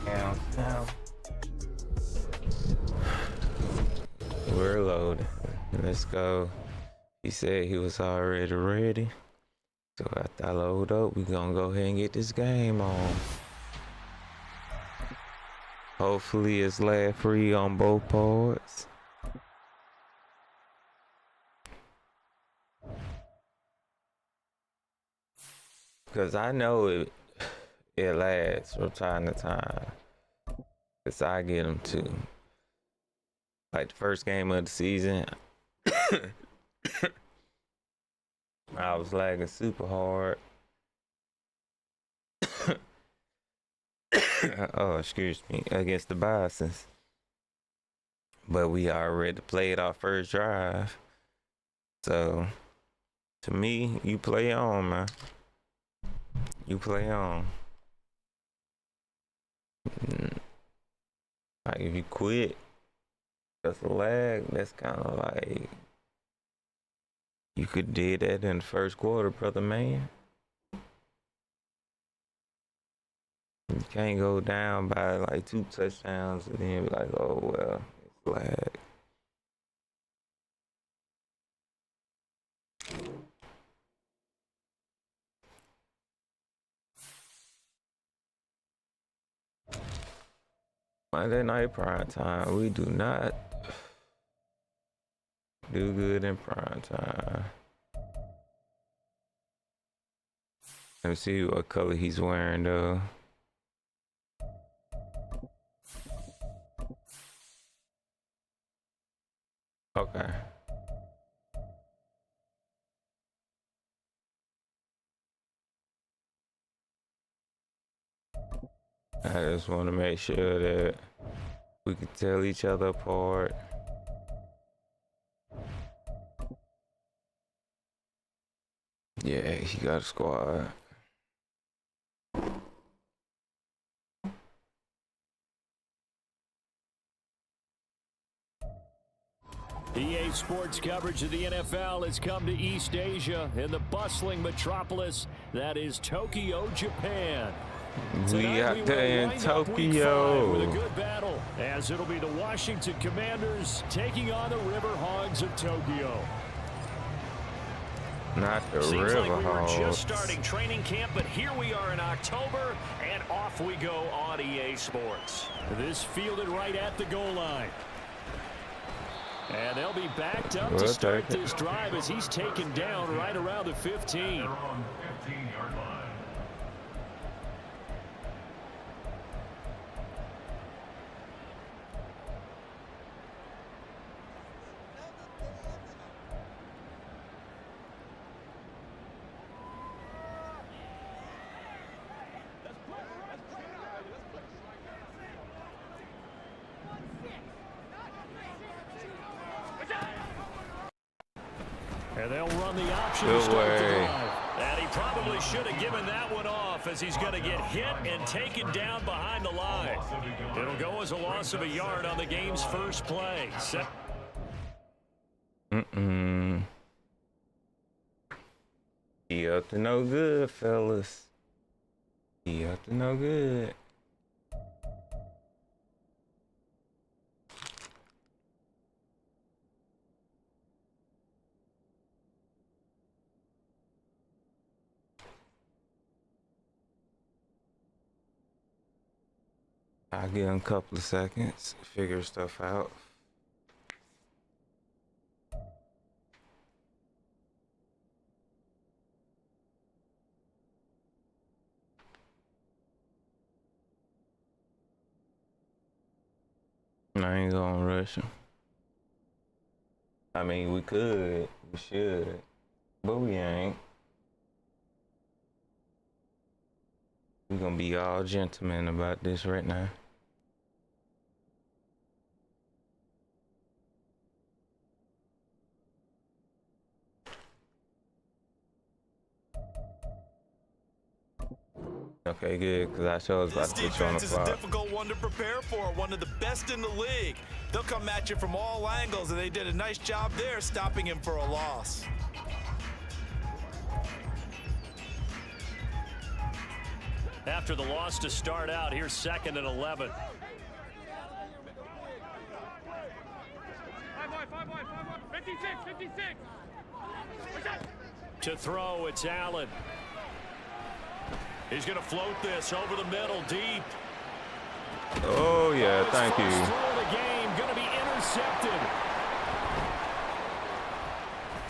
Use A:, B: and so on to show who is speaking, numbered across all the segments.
A: go down. We're loaded. Let's go. He said he was already ready. So after I load up, we gonna go ahead and get this game on. Hopefully it's lag free on both parts. Cause I know it lags from time to time. Cause I get them too. Like the first game of the season, I was lagging super hard. Oh, excuse me, against the Bisons. But we already played our first drive. So, to me, you play on, man. You play on. Like, if you quit, that's a lag. That's kind of like, you could do that in the first quarter, brother man. You can't go down by like 2 touchdowns and then be like, oh, well, it's lag. Monday night prime time, we do not do good in prime time. Let me see what color he's wearing though. Okay. I just want to make sure that we can tell each other apart. Yeah, he got a squad.
B: EA Sports coverage of the NFL has come to East Asia in the bustling metropolis that is Tokyo, Japan.
A: We out there in Tokyo
B: with a good battle, as it'll be the Washington Commanders taking on the River Hogs of Tokyo.
A: Not the
B: Seems
A: River
B: like we
A: Hogs.
B: were just starting training camp, but here we are in October, and off we go on EA Sports. This fielded right at the goal line. And they'll be backed up to start this drive as he's taken down right around the 15.
C: They're on 15-yard line.
B: And they'll run the option to start the drive. And he probably should have given that one off as he's going to get hit and taken down behind the line. It'll go as a loss of a yard on the game's first play.
A: He up to no good, fellas. He up to no good. I'll give him a couple of seconds, figure stuff out. I ain't gonna rush him. I mean, we could, we should, but we ain't. We're gonna be all gentlemen about this right now. Okay, good, because I sure was about to put you on the clock.
D: This defense is a difficult one to prepare for, one of the best in the league. They'll come at you from all angles, and they did a nice job there stopping him for a loss.
B: After the loss to start out, here's 2nd and 11. To throw, it's Allen. He's going to float this over the middle, deep.
A: Oh, yeah, thank you.
B: First throw of the game, going to be intercepted.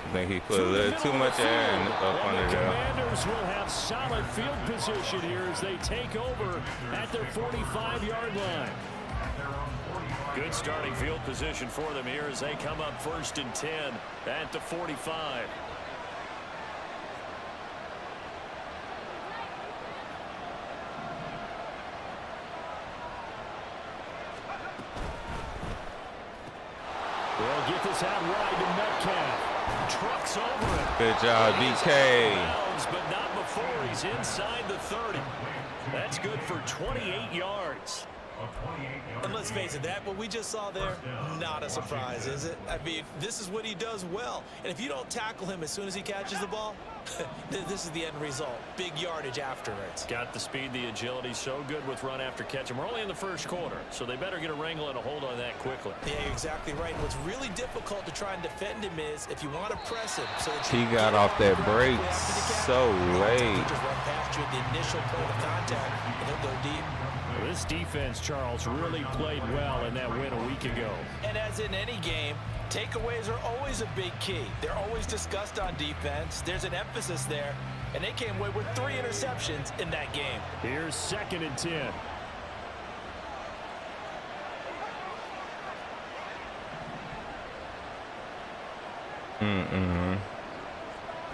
A: I think he put a little too much air up under
B: The
A: there.
B: Commanders will have solid field position here as they take over at their 45-yard line. Good starting field position for them here as they come up 1st and 10 at the 45. They'll get this out wide to Metcalf. Trucks over it.
A: Good job, BK.
B: But not before he's inside the 30. That's good for 28 yards.
D: And let's face it, that what we just saw there, not a surprise, is it? I mean, this is what he does well. And if you don't tackle him as soon as he catches the ball, this is the end result. Big yardage afterwards.
B: Got the speed, the agility, so good with run after catch. And we're only in the first quarter, so they better get a wrangle and a hold on that quickly.
D: Yeah, you're exactly right. And what's really difficult to try and defend him is if you want to press him. So that
A: He got off that break so late.
D: Just run past you at the initial point of contact, and he'll go deep.
B: This defense, Charles, really played well in that win a week ago.
D: And as in any game, takeaways are always a big key. They're always discussed on defense. There's an emphasis there, and they came away with 3 interceptions in that game.
B: Here's 2nd and 10.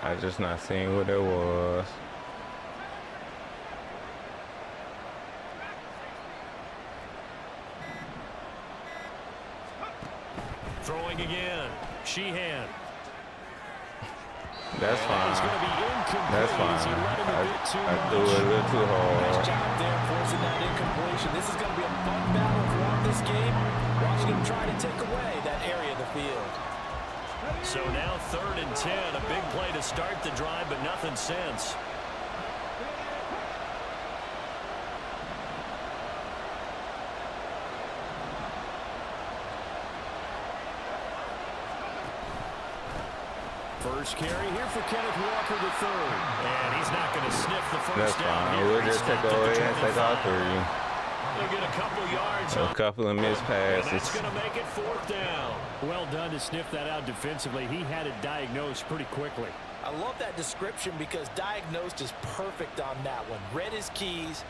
A: I just not seeing what it was.
B: Throwing again. Sheehan.
A: That's fine. That's fine. I threw it a little too
D: Nice
A: hard.
D: job there forcing that incompletion. This is going to be a fun battle throughout this game. Washington trying to take away that area of the field.
B: So now 3rd and 10. A big play to start the drive, but nothing since. First carry here for Kenneth Walker III. And he's not going to sniff the first
A: That's
B: down
A: fine.
B: here.
A: We'll
B: He
A: just take
B: stopped at
A: away
B: the
A: and take
B: 25.
A: all 3.
B: They'll get a couple yards.
A: A couple of missed
B: And that's
A: passes.
B: going to make it 4th down. Well done to sniff that out defensively. He had it diagnosed pretty quickly.
D: I love that description because diagnosed is perfect on that one. Read his keys,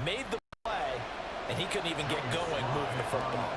D: made the play, and he couldn't even get going moving the football.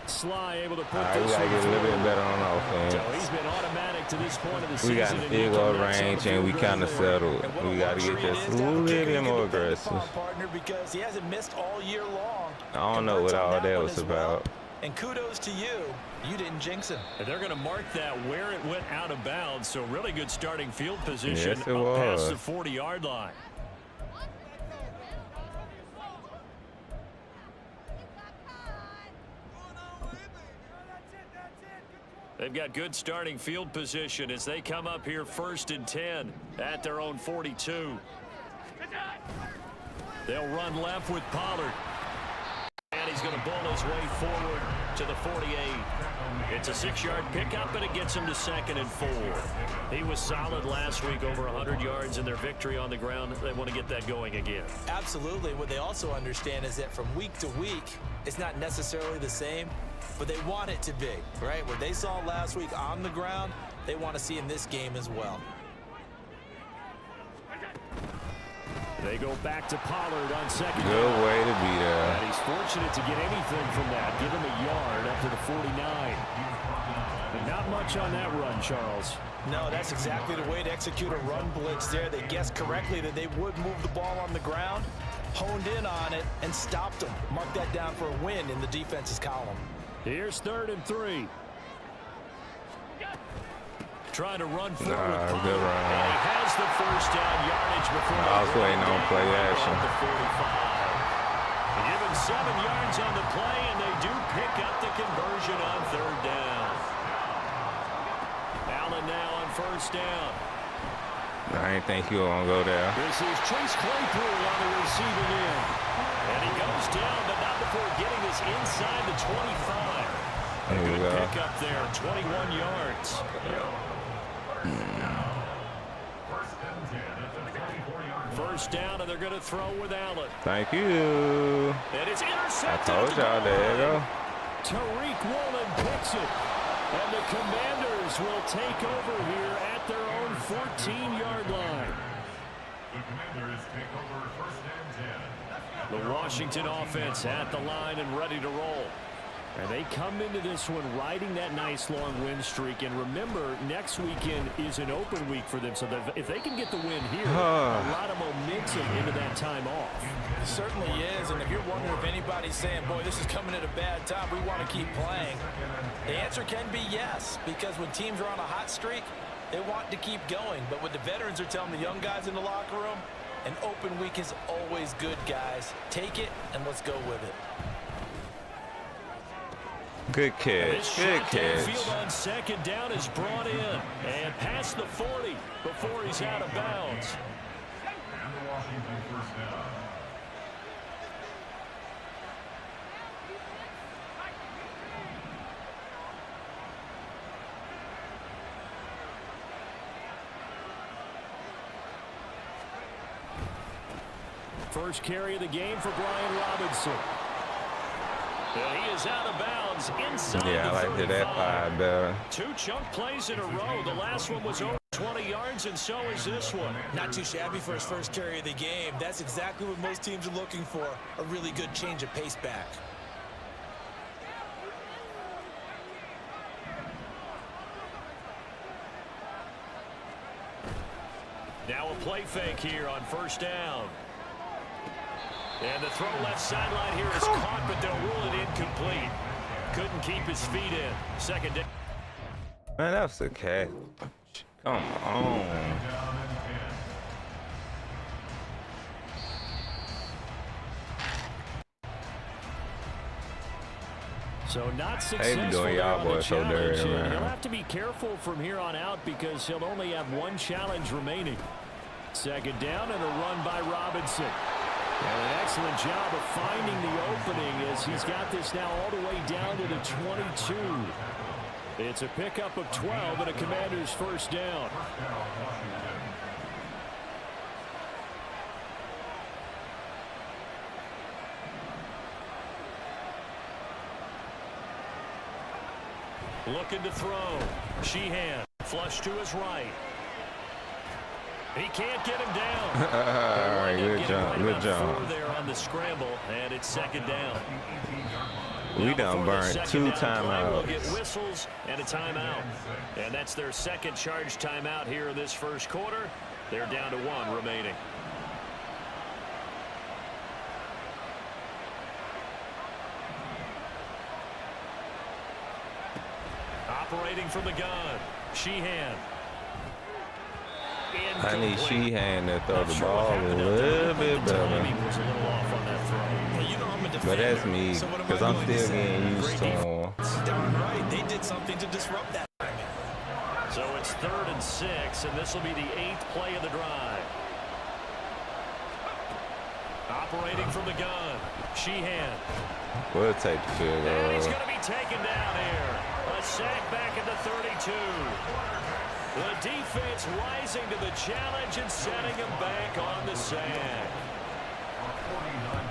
B: Sly able to put
A: All right, we
B: this
A: got to
B: one
A: get a little bit
B: through.
A: better on
B: So
A: offense.
B: he's been automatic to this point of the
A: We
B: season.
A: got
B: and
A: the
B: he
A: field goal
B: connects on the
A: range, and we
B: field
A: kind of
B: goal there.
A: settled.
D: And what
A: We
D: a
A: got to get
D: luxury it
A: just
D: is
A: a
D: to have
A: little
D: kicker
A: bit
D: you can
A: more
D: depend
A: aggressive.
D: upon, partner, because he hasn't missed all year long.
A: I don't know what
D: Converts on
A: all that
D: one
A: was
D: as well.
A: about.
D: And kudos to you. You didn't jinx him.
B: And they're going to mark that where it went out of bounds. So really good starting field position
A: Yes, it
B: up past
A: was.
B: the 40-yard line. They've got good starting field position as they come up here 1st and 10 at their own 42. They'll run left with Pollard. And he's going to bull his way forward to the 48. It's a 6-yard pickup, and it gets him to 2nd and 4. He was solid last week, over 100 yards in their victory on the ground. They want to get that going again.
D: Absolutely. What they also understand is that from week to week, it's not necessarily the same, but they want it to be, right? What they saw last week on the ground, they want to see in this game as well.
B: They go back to Pollard on 2nd down.
A: Good way to be there.
B: And he's fortunate to get anything from that. Give him a yard up to the 49. But not much on that run, Charles.
D: No, that's exactly the way to execute a run blitz there. They guessed correctly that they would move the ball on the ground, honed in on it, and stopped them. Mark that down for a win in the defense's column.
B: Here's 3rd and 3. Trying to run forward.
A: Nah,
B: Pollard,
A: good run.
B: and he has the first down yardage before
A: I was waiting on play action.
B: the 45. yards on the play, and they do pick up the conversion on third down. Allen now on first down.
A: I didn't think you were going to go there.
B: This is Chase Claypool on the receiving end. And he goes down, but not before getting this inside the 25. A good pick up there, 21 yards. First down, and they're going to throw with Allen.
A: Thank you.
B: And it's intercepted.
A: I told y'all, there you go.
B: Tariq Woolen picks it. And the Commanders will take over here at their own 14-yard line.
C: The Commanders take over first and 10.
B: The Washington offense at the line and ready to roll. And they come into this one riding that nice long win streak. And remember, next weekend is an open week for them. So that if they can get the win here, a lot of momentum into that time off.
D: It certainly is. And if you're wondering if anybody's saying, boy, this is coming at a bad time, we want to keep playing, the answer can be yes. Because when teams are on a hot streak, they want to keep going. But what the veterans are telling the young guys in the locker room, an open week is always good, guys. Take it and let's go with it.
A: Good catch. Good catch.
B: Field on second down is brought in and past the 40 before he's out of bounds.
C: And the Washington first down.
B: First carry of the game for Brian Robinson. And he is out of bounds inside
A: Yeah, I liked that 5 better.
B: 2 chunk plays in a row. The last one was over 20 yards, and so is this one.
D: Not too shabby for his first carry of the game. That's exactly what most teams are looking for, a really good change of pace back.
B: Now a play fake here on first down. And the throw left sideline here is caught, but they'll rule it incomplete. Couldn't keep his feet in. Second down.
A: Man, that's a catch. Come on.
B: So not successful
A: doing
B: there
A: y'all
B: on the
A: boys so dirty,
B: challenge.
A: man.
B: He'll have to be careful from here on out because he'll only have 1 challenge remaining. Second down and a run by Robinson. And an excellent job of finding the opening as he's got this now all the way down to the 22. It's a pickup of 12 and a Commander's first down. Looking to throw. Sheehan flush to his right. He can't get him down.
A: All right, good job. Good job.
B: There on the scramble, and it's second down.
A: We done burned 2 timeouts.
B: We'll get whistles and a timeout. And that's their second charge timeout here in this first quarter. They're down to 1 remaining. Operating from the gun, Sheehan.
A: I need Sheehan to throw the ball a little bit better.
B: Was a little off on that throw.
D: You know I'm a defender,
A: But that's me,
D: so what am I
A: because I'm
D: going to
A: still
D: say?
A: getting used to him.
D: Darn right, they did something to disrupt that.
B: So it's 3rd and 6, and this will be the 8th play of the drive. Operating from the gun, Sheehan.
A: We'll take the field
B: And he's
A: goal.
B: going to be taken down here. A sack back at the 32. The defense rising to the challenge and setting him back on the sack.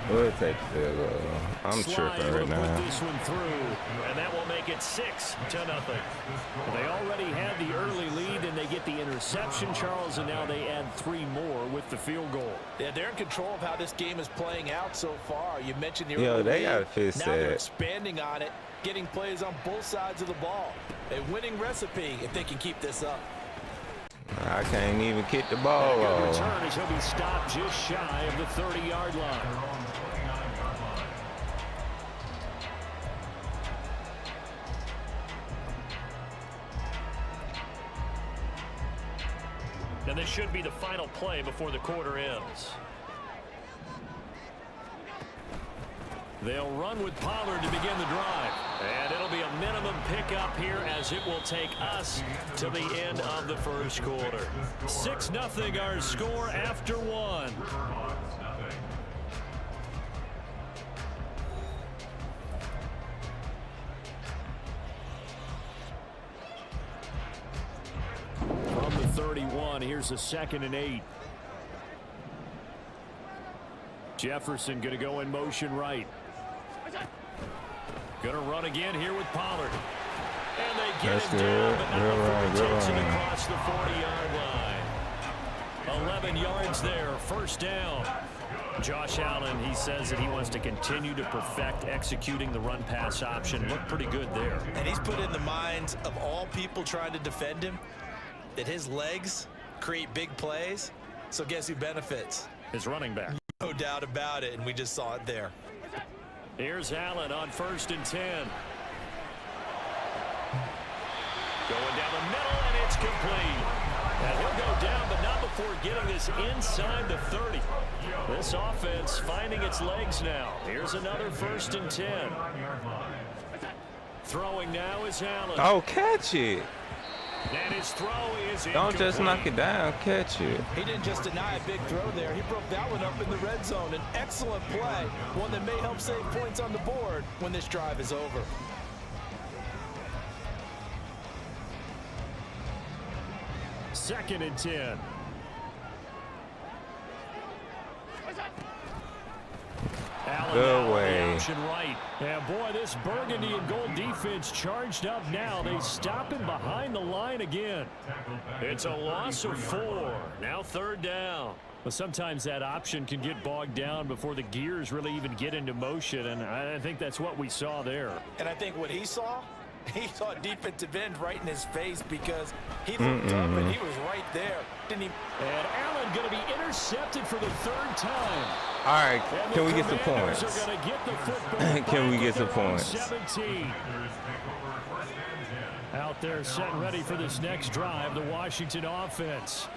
A: We'll take the field goal. I'm tripping right
B: Put
A: now.
B: this one through, and that will make it 6-0. They already had the early lead, and they get the interception, Charles, and now they add 3 more with the field goal.
D: Yeah, they're in control of how this game is playing out so far. You mentioned the early
A: Yo, they
D: lead.
A: gotta fix
D: Now they're
A: that.
D: expanding on it, getting plays on both sides of the ball. A winning recipe if they can keep this up.
A: I can't even kick the ball
B: Good
A: off.
B: return as he'll be stopped just shy of the 30-yard line. And this should be the final play before the quarter ends. They'll run with Pollard to begin the drive. And it'll be a minimum pickup here as it will take us to the end of the first quarter. 6-0 our score after one. From the 31, here's a 2nd and 8. Jefferson going to go in motion right. Going to run again here with Pollard. And they get him down, but not before he takes it across the 40-yard line. 11 yards there, first down. Josh Allen, he says that he wants to continue to perfect executing the run-pass option. Looked pretty good there.
D: And he's put in the minds of all people trying to defend him that his legs create big plays. So guess who benefits?
B: His running back.
D: No doubt about it, and we just saw it there.
B: Here's Allen on 1st and 10. Going down the middle, and it's complete. And he'll go down, but not before getting this inside the 30. This offense finding its legs now. Here's another 1st and 10. Throwing now is Allen.
A: Oh, catch it.
B: And his throw is incomplete.
A: Don't just knock it down, catch it.
D: He didn't just deny a big throw there. He broke that one up in the red zone. An excellent play, one that may help save points on the board when this drive is over.
B: Second and 10. Allen
A: Good way.
B: Right. And boy, this burgundy and gold defense charged up now. They stop him behind the line again. It's a loss of 4. Now 3rd down. But sometimes that option can get bogged down before the gears really even get into motion, and I think that's what we saw there.
D: And I think what he saw a defensive end right in his face because he looked up and he was right there. Didn't he?
B: And Allen going to be intercepted for the 3rd time.
A: All right, can we get some points? Can we get some points?
B: 17. Out there set and ready for this next drive, the Washington offense.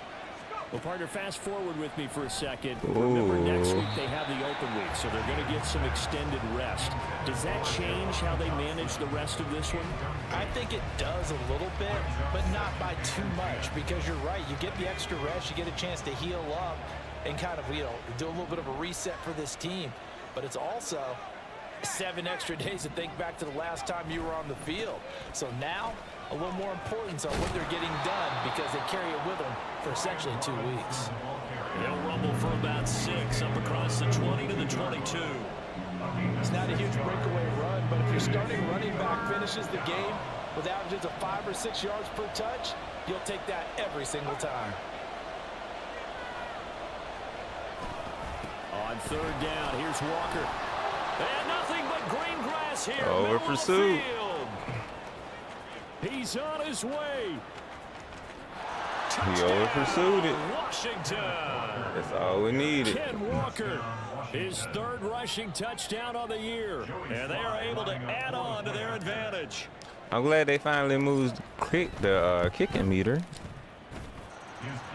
B: Well, partner, fast forward with me for a second. Remember, next week they have the open week, so they're going to get some extended rest. Does that change how they manage the rest of this one?
D: I think it does a little bit, but not by too much, because you're right. You get the extra rest, you get a chance to heal up and kind of, do a little bit of a reset for this team. But it's also 7 extra days to think back to the last time you were on the field. So now, a little more importance on what they're getting done because they carry it with them for essentially 2 weeks.
B: They'll rumble for about 6 up across the 20 to the 22.
D: It's not a huge breakaway run, but if your starting running back finishes the game with averages of 5 or 6 yards per touch, you'll take that every single time.
B: On 3rd down, here's Walker. And nothing but green grass here.
A: Over pursuit.
B: He's on his way.
A: He over pursued it.
B: Washington.
A: That's all we needed.
B: Ken Walker, his 3rd rushing touchdown on the year. And they are able to add on to their advantage.
A: I'm glad they finally moved the kicking meter.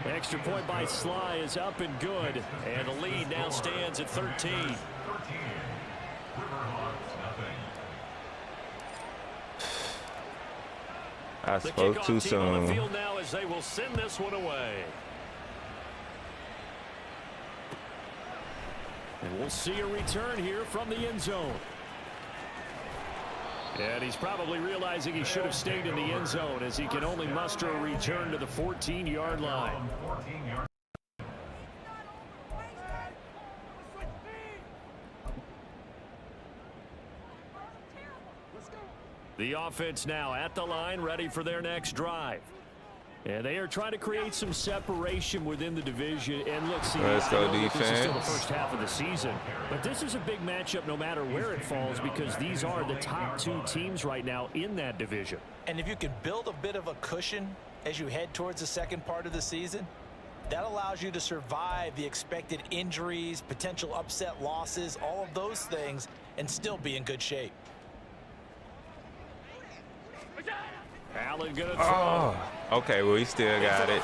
B: Extra point by Sly is up and good. And the lead now stands at 13.
A: I spoke too soon.
B: On the field now as they will send this one away. And we'll see a return here from the end zone. And he's probably realizing he should have stayed in the end zone as he can only muster a return to the 14-yard line. The offense now at the line, ready for their next drive. And they are trying to create some separation within the division. And look, see,
A: let's go
B: this is still the
A: defense.
B: first half of the season. But this is a big matchup no matter where it falls because these are the top 2 teams right now in that division.
D: And if you can build a bit of a cushion as you head towards the second part of the season, that allows you to survive the expected injuries, potential upset losses, all of those things, and still be in good shape.
B: Allen gonna throw.
A: Oh, okay. Well, we still got it.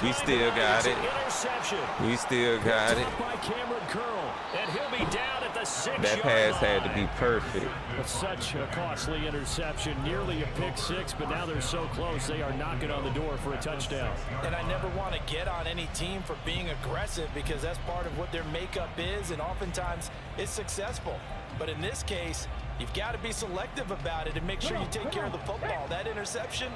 A: We still got it.
B: Interception.
A: We still got it.
B: By Cameron Curl, and he'll be down at the the 6-yard
A: That pass had to
B: line.
A: be perfect.
B: Such a costly interception, nearly a pick six, but now they're so close they are knocking on the door for a touchdown.
D: And I never want to get on any team for being aggressive because that's part of what their makeup is, and oftentimes it's successful. But in this case, you've got to be selective about it and make sure you take care of the football. That interception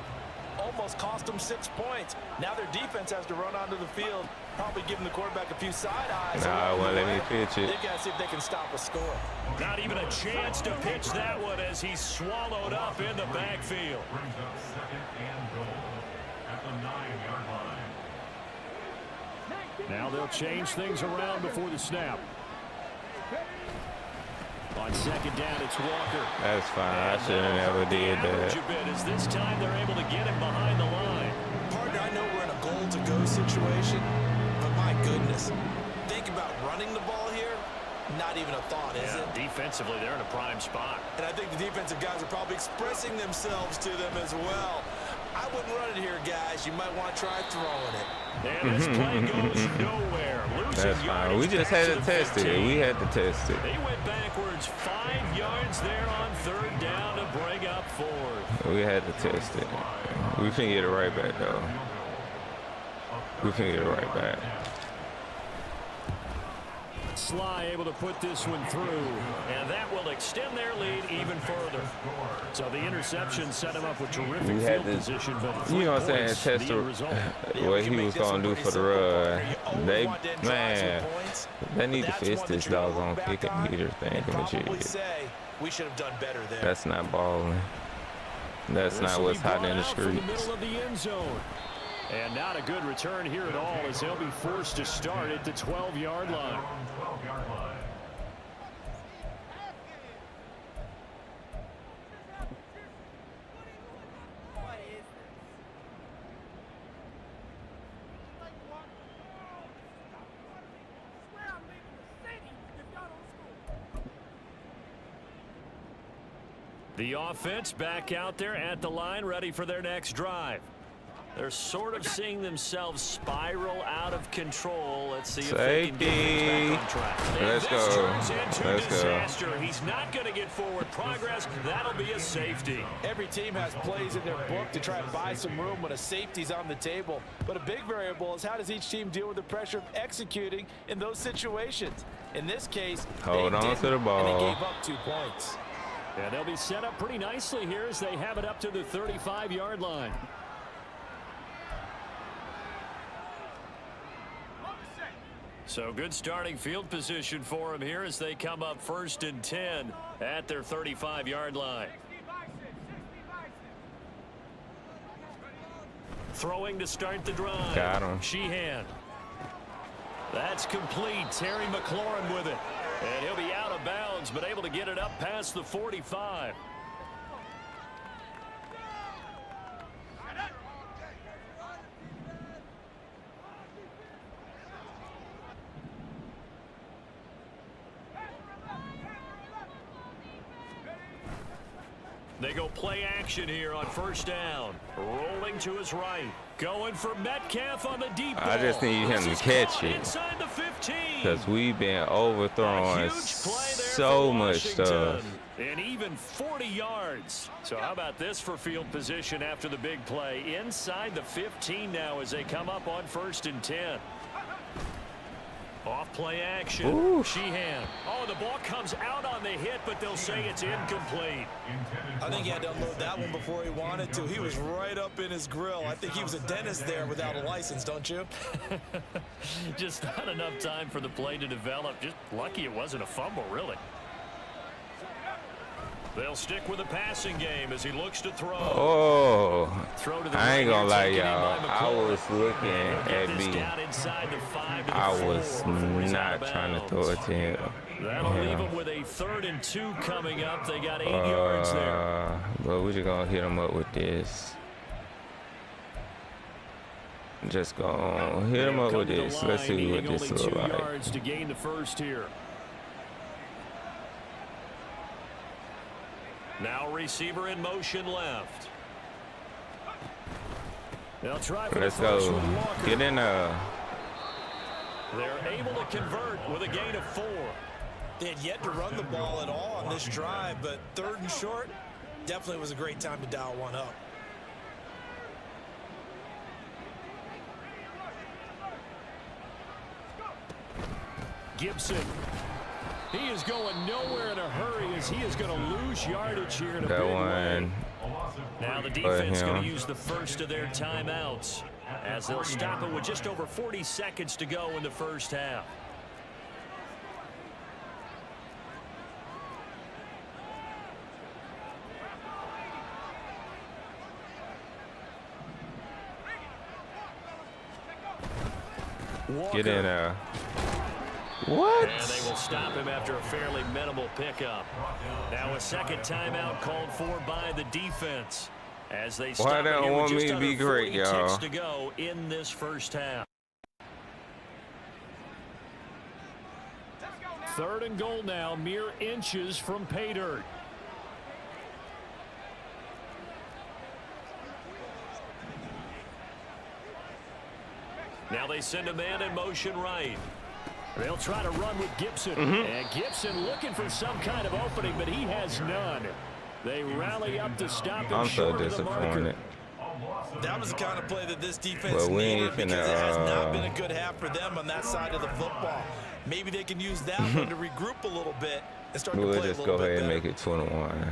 D: almost cost them 6 points. Now their defense has to run onto the field, probably giving the quarterback a few side eyes.
A: Nah, well, let me pitch it.
D: They've got to see if they can stop a score.
B: Not even a chance to pitch that one as he's swallowed up in the backfield.
C: Brings up 2nd and goal at the 9-yard line.
B: Now they'll change things around before the snap. On 2nd down, it's Walker.
A: That's fine. I should have never did that.
B: A bit as this time they're able to get him behind the line.
D: Partner, I know we're in a goal-to-go situation, but my goodness, think about running the ball here. Not even a thought, is it?
B: Defensively, they're in a prime spot.
D: And I think the defensive guys are probably expressing themselves to them as well. I wouldn't run it here, guys. You might want to try throwing it.
B: And this play goes nowhere.
A: That's fine. We just had to test it. We had to test it.
B: They went backwards 5 yards there on 3rd down to bring up 4th.
A: We had to test it. We can get it right back, though. We can get it right back.
B: Sly able to put this one through, and that will extend their lead even further. So the interception set him up with terrific
A: We had
B: field
A: to,
B: position, but
A: you know what I'm saying,
B: points,
A: test
B: the result.
A: what he was going to do for the run. They, man, they need to fix this doggone kick and meter thing.
D: We should have done better there.
A: That's not balling. That's not what's hot in the streets.
B: And not a good return here at all as they'll be forced to start at the 12-yard line.
C: 12-yard line.
B: The offense back out there at the line, ready for their next drive. They're sort of seeing themselves spiral out of control. Let's see if they can get things back on track.
A: Let's go. Let's
B: Disaster. He's not going to get forward progress. That'll be a safety.
D: Every team has plays in their book to try and buy some room when a safety's on the table. But a big variable is how does each team deal with the pressure of executing in those situations. In this case,
A: hold on to the ball.
D: And they gave up 2 points.
B: And they'll be set up pretty nicely here as they have it up to the 35-yard line. So good starting field position for them here as they come up 1st and 10 at their 35-yard line. Throwing to start the drive.
A: Got him.
B: Sheehan. That's complete. Terry McLaurin with it. And he'll be out of bounds, but able to get it up past the 45. They go play action here on 1st down. Rolling to his right. Going for Metcalf on the deep ball.
A: I just need him to catch it.
B: Inside the 15.
A: Because we've been overthrowing so much stuff.
B: And even 40 yards. So how about this for field position after the big play? Inside the 15 now as they come up on 1st and 10. Off play action.
A: Ooh.
B: Sheehan. Oh, the ball comes out on the hit, but they'll say it's incomplete.
D: I think he had to unload that one before he wanted to. He was right up in his grill. I think he was a dentist there without a license, don't you?
B: Just not enough time for the play to develop. Just lucky it wasn't a fumble, really. They'll stick with the passing game as he looks to throw.
A: Oh,
B: Throw to the
A: I ain't gonna lie, y'all. I
B: McLaurin.
A: was looking at
B: This
A: me.
B: down inside the 5 to the
A: I
B: 4
A: was
B: before he's out
A: not
B: of
A: trying to
B: bounds.
A: throw it to him.
B: That'll leave them with a 3rd and 2 coming up. They got 8 yards there.
A: But we're just gonna hit him up with this. Just gonna hit him up with this. Let's see what this looks like.
B: 2 yards to gain the 1st here. Now receiver in motion left. They'll try for
A: Let's
B: the first
A: go.
B: with Walker.
A: Get in there.
B: They're able to convert with a gain of 4.
D: They had yet to run the ball at all on this drive, but 3rd and short definitely was a great time to dial one up.
B: Gibson. He is going nowhere in a hurry as he is going to lose yardage here in a big way. Now the defense is going to use the first of their timeouts as they'll stop it with just over 40 seconds to go in the first half. Walker.
A: Get in there. What?
B: And they will stop him after a fairly minimal pickup. Now a second timeout called for by the defense as they stop
A: Why
B: it
A: don't
B: here
A: want
B: with
A: me
B: just
A: to be
B: under
A: great,
B: 40
A: y'all?
B: ticks to go in this first half. 3rd and goal now, mere inches from pay dirt. Now they send a man in motion right. They'll try to run with Gibson. And Gibson looking for some kind of opening, but he has none. They rally up to stop him
A: I'm so
B: short of the marker.
A: disappointed.
D: That was the kind of play that this defense
A: Well, we
D: needed
A: ain't
D: because
A: finna,
D: it has not been a good half for them on that side of the football. Maybe they can use that one to regroup a little bit and start to
A: We'll
D: play
A: just
D: a
A: go
D: little bit
A: ahead and
D: better.
A: make it 21.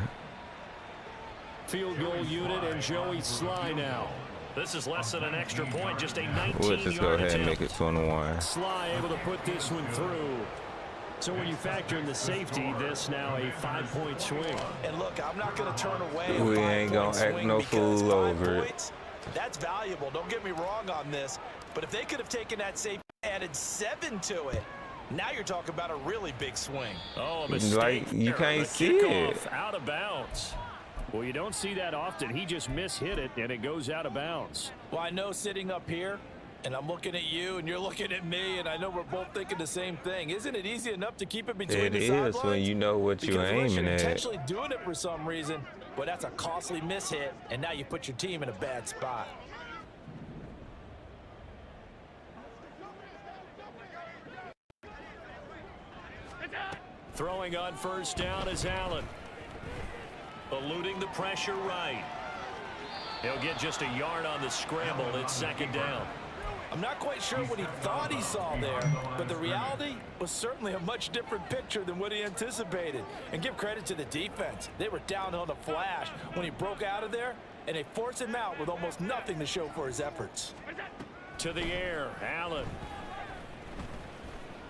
B: Field goal unit and Joey Sly now. This is less than an extra point, just a 19-yard
A: We'll just go ahead and make it 21.
B: Sly able to put this one through. So when you factor in the safety, this now a 5-point swing.
D: And look, I'm not going to turn away
A: We
D: a
A: ain't gonna
D: 5-point
A: act
D: swing
A: no
D: because
A: fool
D: 5
A: over it.
D: points, that's valuable. Don't get me wrong on this. But if they could have taken that safety and added 7 to it, now you're talking about a really big swing.
B: Oh, a mistake.
A: Like, you
B: there.
A: can't
B: The
A: see
B: kickoff
A: it.
B: out of bounds. Well, you don't see that often. He just mishit it, and it goes out of bounds.
D: Well, I know sitting up here, and I'm looking at you, and you're looking at me, and I know we're both thinking the same thing. Isn't it easy enough to keep it between
A: It
D: the
A: is
D: sidelines?
A: when you know what you're
D: Because unless
A: aiming
D: you're
A: at.
D: intentionally doing it for some reason, but that's a costly mishit, and now you put your team in a bad spot.
B: Throwing on first down is Allen. Eluding the pressure right. He'll get just a yard on the scramble. It's 2nd down.
D: I'm not quite sure what he thought he saw there, but the reality was certainly a much different picture than what he anticipated. And give credit to the defense. They were down on the flash when he broke out of there, and they forced him out with almost nothing to show for his efforts.
B: To the air, Allen.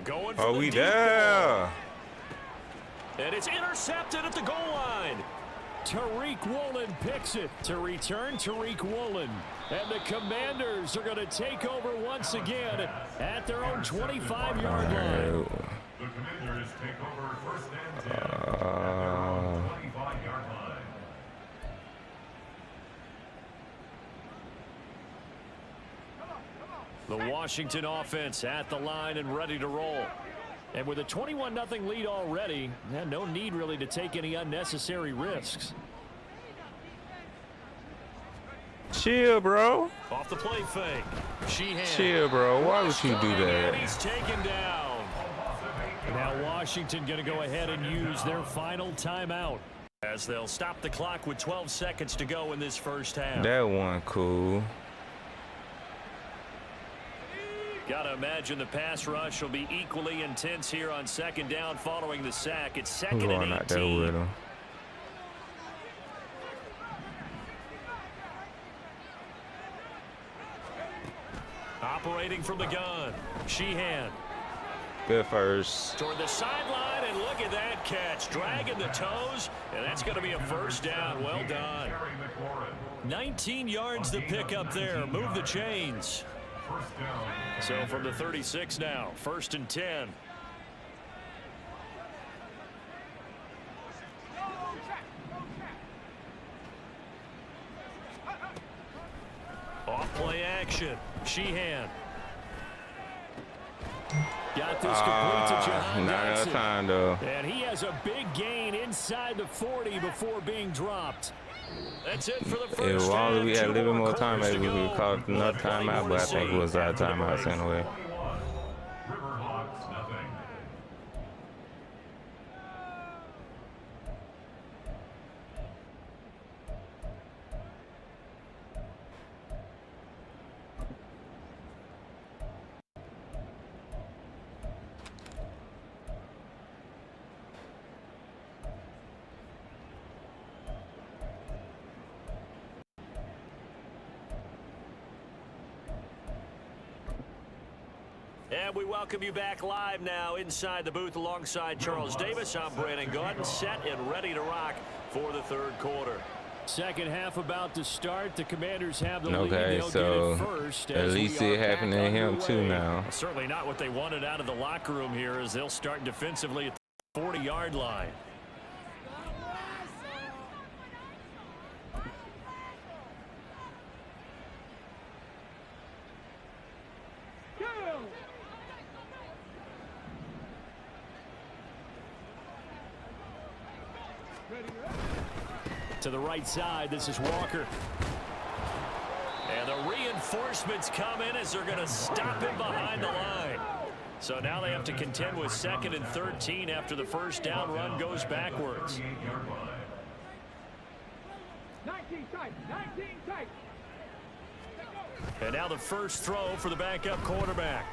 B: Going for
A: Are
B: the
A: we
B: deep
A: there?
B: ball. And it's intercepted at the goal line. Tariq Woolen picks it to return Tariq Woolen. And the Commanders are going to take over once again at their own 25-yard line.
C: The Commanders take over 1st and 10 at their own 25-yard line.
B: The Washington offense at the line and ready to roll. And with a 21-0 lead already, no need really to take any unnecessary risks.
A: Chill, bro.
B: Off the play fake. Sheehan.
A: Chill, bro. Why would you do
B: And
A: that?
B: he's taken down. Now Washington going to go ahead and use their final timeout as they'll stop the clock with 12 seconds to go in this first half.
A: That one cool.
B: Got to imagine the pass rush will be equally intense here on 2nd down following the sack. It's
A: I'm
B: 2nd
A: going
B: and
A: out there with
B: 18.
A: him.
B: Operating from the gun. Sheehan.
A: Good first.
B: Toward the sideline, and look at that catch. Dragging the toes, and that's going to be a first down. Well done. 19 yards to pick up there. Move the chains. So from the 36 now, 1st and 10. Off play action. Sheehan. Got this complete to Jahan
A: Not enough
B: Dotson.
A: time, though.
B: And he has a big gain inside the 40 before being dropped. That's it for the first
A: If only we had a little bit more time,
B: quarters
A: maybe
B: to
A: we would
B: go.
A: call it another timeout, but I think it was our timeouts anyway.
C: River Hogs, nothing.
B: And we welcome you back live now inside the booth alongside Charles Davis. I'm Brandon Gaudin, set and ready to rock for the third quarter. Second half about to start. The Commanders have the lead.
A: Okay,
B: They'll
A: so
B: get it first
A: at least it happened to him too now.
B: Certainly not what they wanted out of the locker room here as they'll start defensively at the 40-yard line. To the right side, this is Walker. And the reinforcements come in as they're going to stop him behind the line. So now they have to contend with 2nd and 13 after the first down run goes backwards.
E: 19 tight, 19 tight.
B: And now the first throw for the backup quarterback.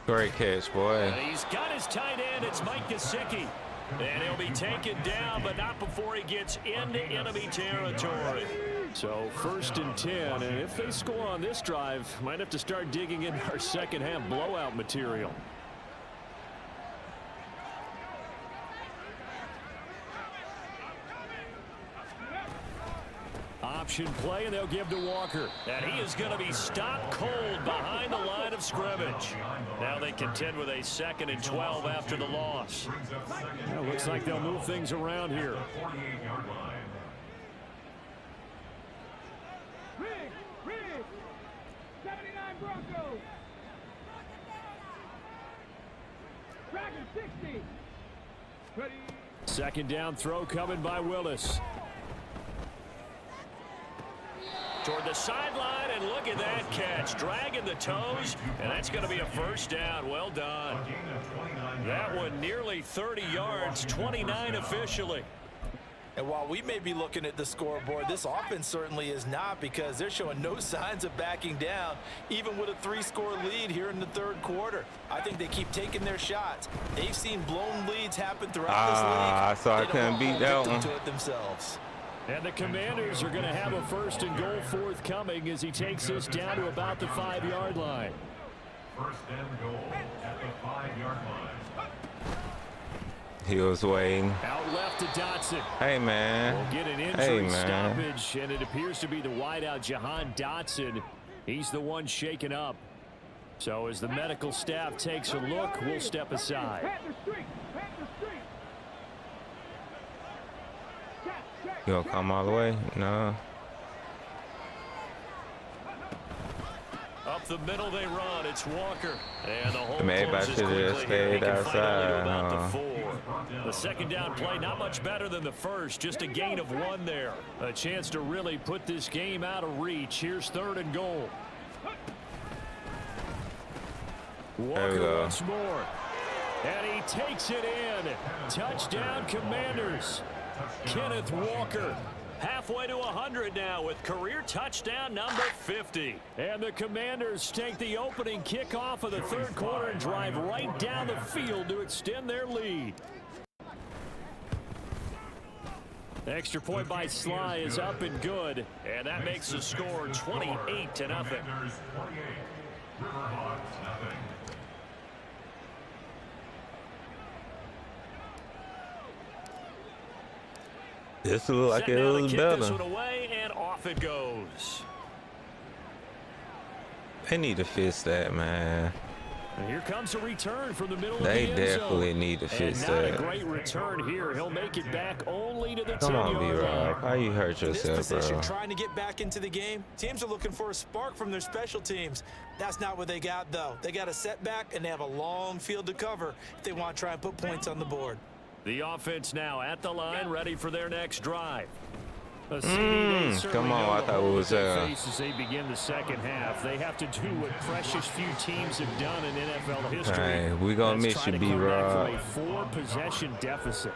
A: Great catch, boy.
B: And he's got his tight end. It's Mike Gesicki. And he'll be taken down, but not before he gets into enemy territory. So 1st and 10, and if they score on this drive, might have to start digging in our second half blowout material. Option play, and they'll give to Walker. And he is going to be stopped cold behind the line of scrimmage. Now they contend with a 2nd and 12 after the loss. Well, looks like they'll move things around here.
E: Rig, 79 Broncos. Dragon 60. Ready.
B: Second down throw coming by Willis. Toward the sideline, and look at that catch. Dragging the toes, and that's going to be a first down. Well done. That one nearly 30 yards, 29 officially.
D: And while we may be looking at the scoreboard, this offense certainly is not, because they're showing no signs of backing down, even with a 3-score lead here in the third quarter. I think they keep taking their shots. They've seen blown leads happen throughout this league.
A: So I couldn't beat that one.
D: To it themselves.
B: And the Commanders are going to have a 1st and goal forthcoming as he takes this down to about the 5-yard line.
C: 1st and goal at the 5-yard line.
A: He was waiting.
B: Out left to Dotson.
A: Hey, man.
B: We'll get an injury stoppage, and it appears to be the wideout, Jahan Dotson. He's the one shaken up. So as the medical staff takes a look, we'll step aside.
E: Panther Street.
A: You gonna come all the way? No.
B: Up the middle they run. It's Walker. And the whole
A: Everybody should have stayed outside.
B: The second down play, not much better than the first. Just a gain of 1 there. A chance to really put this game out of reach. Here's 3rd and goal. Walker once more. And he takes it in. Touchdown, Commanders. Kenneth Walker halfway to 100 now with career touchdown number 50. And the Commanders take the opening kickoff of the third quarter and drive right down the field to extend their lead. Extra point by Sly is up and good, and that makes the score 28-0.
A: This looks like it was
B: better. This one
A: better.
B: away, and off it goes.
A: They need to fix that, man.
B: And here comes a return from the middle
A: They
B: of the end zone.
A: definitely need to fix
B: And not
A: that.
B: a great return here. He'll make it back only to the 10-yard
A: Come on, B-Rob.
B: line.
A: How you hurt
D: In this
A: yourself,
D: position,
A: bro?
D: trying to get back into the game, teams are looking for a spark from their special teams. That's not what they got, though. They got a setback, and they have a long field to cover if they want to try and put points on the board.
B: The offense now at the line, ready for their next drive.
A: Come on, I thought it was
B: as they begin the second half. They have to do what precious few teams have done in NFL history.
A: Hey, we gonna
B: That's
A: miss
B: try
A: you,
B: to come back
A: B-Rob.
B: from a 4-possession deficit.